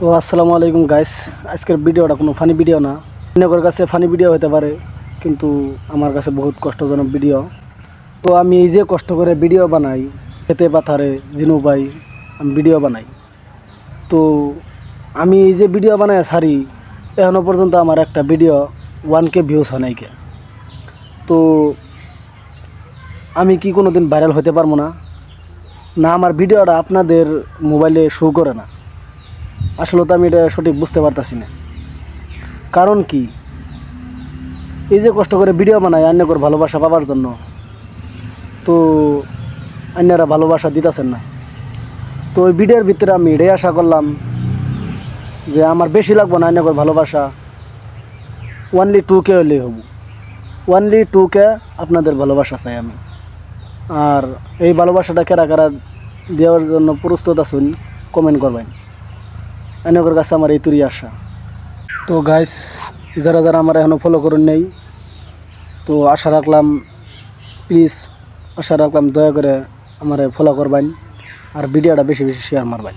তো আসসালামু আলাইকুম গাইস। আজকের ভিডিওটা কোনো ফানি ভিডিও না। অনেকের কাছে ফানি ভিডিও হতে পারে, কিন্তু আমার কাছে বহুত কষ্টজনক ভিডিও। তো আমি এই যে কষ্ট করে ভিডিও বানাই, খেতে পাথারে জিনু ভাই আমি ভিডিও বানাই। তো আমি এই যে ভিডিও বানাই সারি, এখনও পর্যন্ত আমার একটা ভিডিও 1K ভিউজ হয় নাইকে। তো আমি কি কোনো দিন ভাইরাল হতে পারবো না? না আমার ভিডিওটা আপনাদের মোবাইলে শো করে না? আসলে তো আমি এটা সঠিক বুঝতে পারতাছি না। কারণ কি, এই যে কষ্ট করে ভিডিও বানাই অন্যকর ভালোবাসা পাওয়ার জন্য, তো অন্যরা ভালোবাসা দিতেছেন না। তো ওই ভিডিওর ভিতরে আমি এটাই আশা করলাম যে আমার বেশি লাগবো না অন্যকর ভালোবাসা, অনলি 2K হলেই হবো। অনলি 2K আপনাদের ভালোবাসা চাই আমি। আর এই ভালোবাসাটা কারা কারা দেওয়ার জন্য প্রস্তুত আছেন কমেন্ট করবেন। অন্যকর কাছে আমার এই তুরি আশা। তো গাইস, যারা যারা আমার এখনও ফলো করুন নেই, তো আশা রাখলাম, প্লিজ আশা রাখলাম দয়া করে আমার ফলো করবেন আর ভিডিওটা বেশি বেশি শেয়ার মারবেন।